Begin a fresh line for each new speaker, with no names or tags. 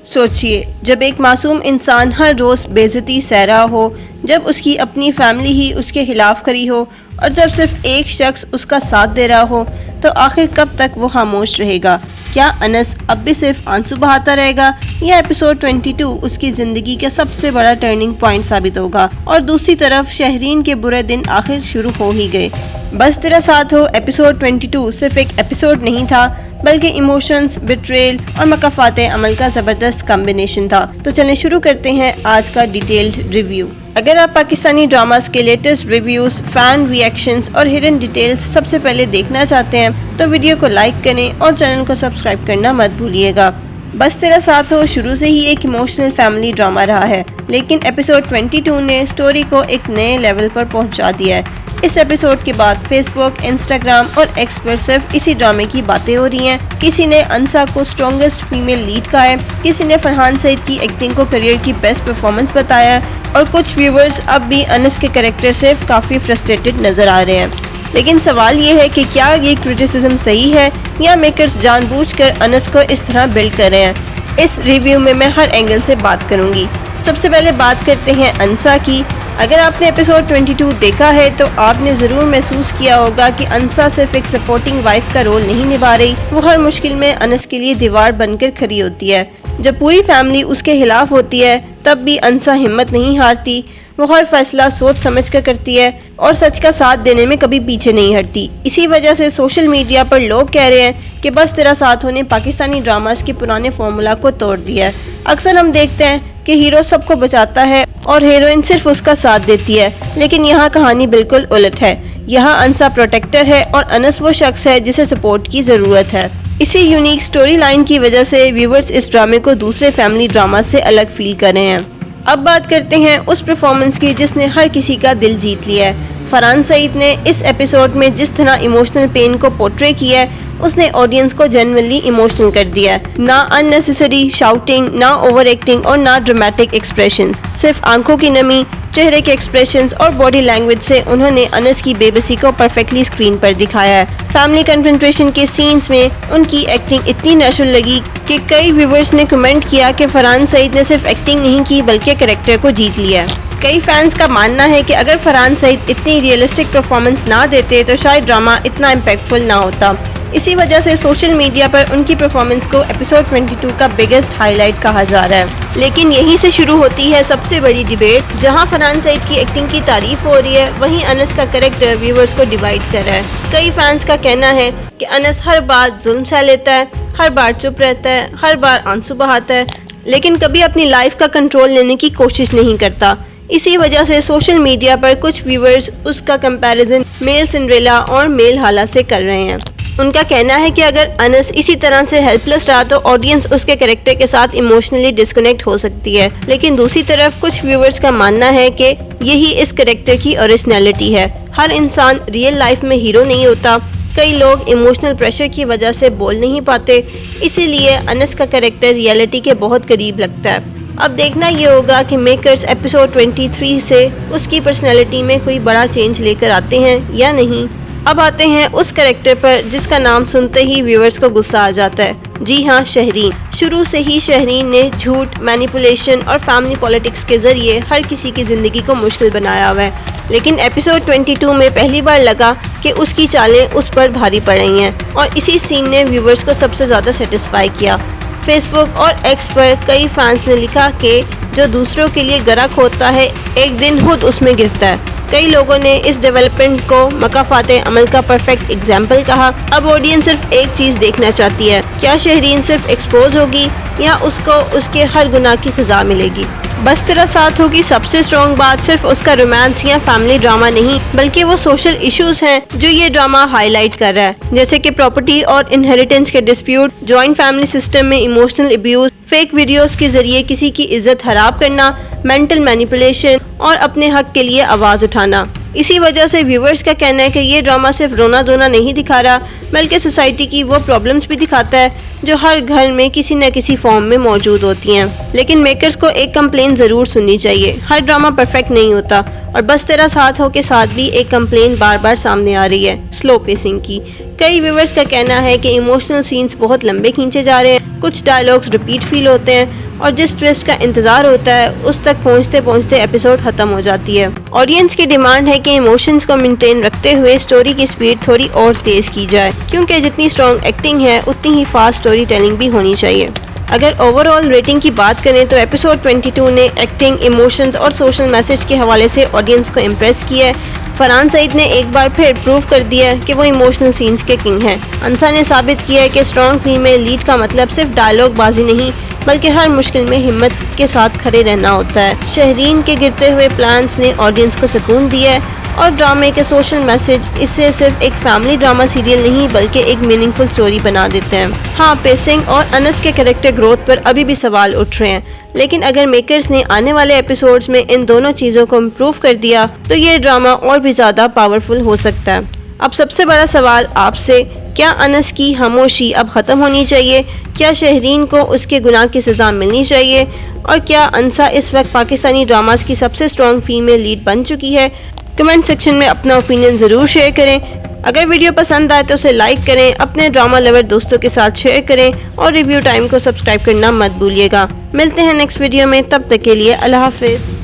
سوچئے، جب ایک معصوم انسان ہر روز بے عزتی سہ رہا ہو، جب اس کی اپنی فیملی ہی اس کے خلاف کھڑی ہو اور جب صرف ایک شخص اس کا ساتھ دے رہا ہو، تو آخر کب تک وہ خاموش رہے گا؟ کیا انس اب بھی صرف آنسو بہاتا رہے گا یا ایپیسوڈ 22 اس کی زندگی کا سب سے بڑا ٹرننگ پوائنٹ ثابت ہوگا؟ اور دوسری طرف شہرین کے برے دن آخر شروع ہو ہی گئے۔ بس تیرا ساتھ ہو ایپیسوڈ 22 صرف ایک ایپیسوڈ نہیں تھا، بلکہ ایموشنز، بیٹریل اور مکافات عمل کا زبردست کمبینیشن تھا۔ تو چلیں شروع کرتے ہیں آج کا ڈیٹیلڈ ریویو۔ اگر آپ پاکستانی ڈراماز کے لیٹسٹ ریویوز، فین ری ایکشنز اور ہڈن ڈیٹیلز سب سے پہلے دیکھنا چاہتے ہیں تو ویڈیو کو لائک کریں اور چینل کو سبسکرائب کرنا مت بھولیے گا۔ بس تیرا ساتھ ہو شروع سے ہی ایک ایموشنل فیملی ڈرامہ رہا ہے، لیکن ایپیسوڈ 22 نے سٹوری کو ایک نئے لیول پر پہنچا دیا ہے۔ اس ایپیسوڈ کے بعد فیس بک، انسٹاگرام اور ایکس پر صرف اسی ڈرامے کی باتیں ہو رہی ہیں۔ کسی نے انسا کو اسٹرانگسٹ فیمیل لیڈ کہا ہے، کسی نے فرحان سعید کی ایکٹنگ کو کریئر کی بیسٹ پرفارمنس بتایا ہے، اور کچھ ویورز اب بھی انس کے کریکٹر سے کافی فرسٹریٹڈ نظر آ رہے ہیں۔ لیکن سوال یہ ہے کہ کیا یہ کرٹیسزم صحیح ہے یا میکرز جان بوجھ کر انس کو اس طرح بلڈ کر رہے ہیں؟ اس ریویو میں ہر اینگل سے بات کروں گی۔ سب سے پہلے بات کرتے ہیں انسا کی۔ اگر آپ نے ایپیسوڈ 22 دیکھا ہے تو آپ نے ضرور محسوس کیا ہوگا کہ انسا صرف ایک سپورٹنگ وائف کا رول نہیں نبھا رہی، وہ ہر مشکل میں انس کے لیے دیوار بن کر کھڑی ہوتی ہے۔ جب پوری فیملی اس کے خلاف ہوتی ہے تب بھی انسا ہمت نہیں ہارتی، وہ ہر فیصلہ سوچ سمجھ کر کرتی ہے اور سچ کا ساتھ دینے میں کبھی پیچھے نہیں ہٹتی۔ اسی وجہ سے سوشل میڈیا پر لوگ کہہ رہے ہیں کہ بس تیرا ساتھ ہونے پاکستانی ڈراماز کے پرانے فارمولا کو توڑ دیا ہے۔ اکثر ہم دیکھتے ہیں کہ ہیرو سب کو بچاتا ہے اور ہیروئن صرف اس کا ساتھ دیتی ہے، لیکن یہاں کہانی بالکل الٹ ہے۔ یہاں انسا پروٹیکٹر ہے اور انس وہ شخص ہے جسے سپورٹ کی ضرورت ہے۔ اسی یونیک سٹوری لائن کی وجہ سے ویورز اس ڈرامے کو دوسرے فیملی ڈراما سے الگ فیل کر رہے ہیں۔ اب بات کرتے ہیں اس پرفارمنس کی جس نے ہر کسی کا دل جیت لیا ہے۔ فرحان سعید نے اس ایپیسوڈ میں جس طرح ایموشنل پین کو پورٹری کیا ہے، اس نے آڈینس کو جنرلی ایموشنل کر دیا ہے۔ نہ اننیسیسری شاؤٹنگ، نہ اوور ایکٹنگ اور نہ ڈرامیٹک ایکسپریشنز، صرف آنکھوں کی نمی، چہرے کے ایکسپریشنز اور باڈی لینگویج سے انہوں نے انس کی بے بسی کو پرفیکٹلی اسکرین پر دکھایا ہے۔ فیملی کنفرنٹریشن کے سینز میں ان کی ایکٹنگ اتنی نیچرل لگی کہ کئی ویورز نے کمنٹ کیا کہ فرحان سعید نے صرف ایکٹنگ نہیں کی بلکہ کریکٹر کو جیت لیا ہے۔ کئی فینس کا ماننا ہے کہ اگر فرحان سعید اتنی ریئلسٹک پرفارمنس نہ دیتے تو شاید ڈرامہ اتنا امپیکٹفل نہ ہوتا۔ اسی وجہ سے سوشل میڈیا پر ان کی پرفارمنس کو ایپیسوڈ 22 کا بگیسٹ ہائی لائٹ کہا جا رہا ہے۔ لیکن یہیں سے شروع ہوتی ہے سب سے بڑی ڈیبیٹ۔ جہاں فرحان سعید کی ایکٹنگ کی تعریف ہو رہی ہے، وہیں انس کا کریکٹر ویورز کو ڈیوائیڈ کر رہا ہے۔ کئی فینس کا کہنا ہے کہ انس ہر بات ظلم سہ لیتا ہے، ہر بار چپ رہتا ہے، ہر بار آنسو بہاتا ہے، لیکن کبھی اپنی لائف کا کنٹرول لینے کی کوشش نہیں کرتا۔ اسی وجہ سے سوشل میڈیا پر کچھ ویورز اس کا کمپیریزن میل سنڈریلا اور میل ہالا سے کر رہے ہیں۔ ان کا کہنا ہے کہ اگر انس اسی طرح سے ہیلپ لیس رہا تو آڈینس اس کے کریکٹر کے ساتھ ایموشنلی ڈسکنیکٹ ہو سکتی ہے، لیکن دوسری طرف کچھ ویورز کا ماننا ہے کہ یہی اس کریکٹر کی اوریجنلٹی ہے۔ ہر انسان ریئل لائف میں ہیرو نہیں ہوتا، کئی لوگ ایموشنل پریشر کی وجہ سے بول نہیں پاتے، اسی لیے انس کا کریکٹر ریئلٹی کے بہت قریب لگتا ہے۔ اب دیکھنا یہ ہوگا کہ میکرز ایپیسوڈ 23 سے اس کی پرسنالٹی میں کوئی بڑا چینج لے کر آتے ہیں یا نہیں۔ اب آتے ہیں اس کریکٹر پر جس کا نام سنتے ہی ویورز کو غصہ آ جاتا ہے۔ جی ہاں، شہرین۔ شروع سے ہی شہرین نے جھوٹ، مینیپولیشن اور فیملی پولیٹکس کے ذریعے ہر کسی کی زندگی کو مشکل بنایا ہوا ہے، لیکن ایپیسوڈ 22 میں پہلی بار لگا کہ اس کی چالیں اس پر بھاری پڑ رہی ہیں، اور اسی سین نے ویورز کو سب سے زیادہ سیٹسفائی کیا۔ فیس بک اور ایکس پر کئی فینس نے لکھا کہ جو دوسروں کے لیے گرا کھودتا ہے ایک دن خود اس میں گرتا ہے۔ کئی لوگوں نے اس ڈیولپمنٹ کو مکافات عمل کا پرفیکٹ ایگزامپل کہا۔ اب آڈینس صرف ایک چیز دیکھنا چاہتی ہے، کیا شہرین صرف ایکسپوز ہوگی یا اس کو اس کے ہر گناہ کی سزا ملے گی؟ بس تیرا ساتھ ہوگی سب سے اسٹرانگ بات صرف اس کا رومانس یا فیملی ڈرامہ نہیں، بلکہ وہ سوشل ایشوز ہیں جو یہ ڈرامہ ہائی لائٹ کر رہا ہے، جیسے کہ پراپرٹی اور انہیریٹنس کے ڈسپیوٹ، جوائنٹ فیملی سسٹم میں ایموشنل ابیوز، فیک ویڈیوز کے ذریعے کسی کی عزت خراب کرنا، مینٹل مینیپولیشن اور اپنے حق کے لیے آواز اٹھانا۔ اسی وجہ سے ویورز کا کہنا ہے کہ یہ ڈرامہ صرف رونا دھونا نہیں دکھا رہا، بلکہ سوسائٹی کی وہ پرابلمز بھی دکھاتا ہے جو ہر گھر میں کسی نہ کسی فارم میں موجود ہوتی ہیں۔ لیکن میکرز کو ایک کمپلین ضرور سننی چاہیے، ہر ڈرامہ پرفیکٹ نہیں ہوتا، اور بس تیرا ساتھ ہو کے ساتھ بھی ایک کمپلین بار بار سامنے آ رہی ہے، سلو پیسنگ کی۔ کئی ویورز کا کہنا ہے کہ ایموشنل سینز بہت لمبے کھینچے جا رہے ہیں، کچھ ڈائلاگز ریپیٹ فیل ہوتے ہیں اور جس ٹویسٹ کا انتظار ہوتا ہے اس تک پہنچتے پہنچتے ایپیسوڈ ختم ہو جاتی ہے۔ آڈینس کی ڈیمانڈ ہے کہ ایموشنز کو مینٹین رکھتے ہوئے سٹوری کی سپیڈ تھوڑی اور تیز کی جائے، کیونکہ جتنی اسٹرانگ ایکٹنگ ہے اتنی ہی فاسٹ سٹوری ٹیلنگ بھی ہونی چاہیے۔ اگر اوور آل ریٹنگ کی بات کریں تو ایپیسوڈ 22 نے ایکٹنگ، ایموشنز اور سوشل میسج کے حوالے سے آڈینس کو امپریس کیا ہے۔ فرحان سعید نے ایک بار پھر پروو کر دیا ہے کہ وہ ایموشنل سینز کے کنگ ہیں۔ انسا نے ثابت کیا ہے کہ اسٹرانگ فیمیل لیڈ کا مطلب صرف ڈائلاگ بازی نہیں بلکہ ہر مشکل میں ہمت کے ساتھ کھڑے رہنا ہوتا ہے۔ شہرین کے گرتے ہوئے پلانز نے آڈینس کو سکون دیا ہے اور ڈرامے کے سوشل میسج اسے صرف ایک فیملی ڈرامہ سیریل نہیں بلکہ ایک میننگ فل سٹوری بنا دیتے ہیں۔ ہاں، پیسنگ اور انس کے کریکٹر گروتھ پر ابھی بھی سوال اٹھ رہے ہیں، لیکن اگر میکرز نے آنے والے ایپیسوڈز میں ان دونوں چیزوں کو امپروو کر دیا تو یہ ڈرامہ اور بھی زیادہ پاورفل ہو سکتا ہے۔ اب سب سے بڑا سوال آپ سے، کیا انس کی خاموشی اب ختم ہونی چاہیے؟ کیا شہرین کو اس کے گناہ کی سزا ملنی چاہیے؟ اور کیا انسا اس وقت پاکستانی ڈراماز کی سب سے اسٹرانگ فیمیل لیڈ بن چکی ہے؟ کمنٹ سیکشن میں اپنا اوپینین ضرور شیئر کریں۔ اگر ویڈیو پسند آئے تو اسے لائک کریں، اپنے ڈرامہ لور دوستوں کے ساتھ شیئر کریں اور ریویو ٹائم کو سبسکرائب کرنا مت بھولیے گا۔ ملتے ہیں نیکسٹ ویڈیو میں، تب تک کے لیے اللہ حافظ۔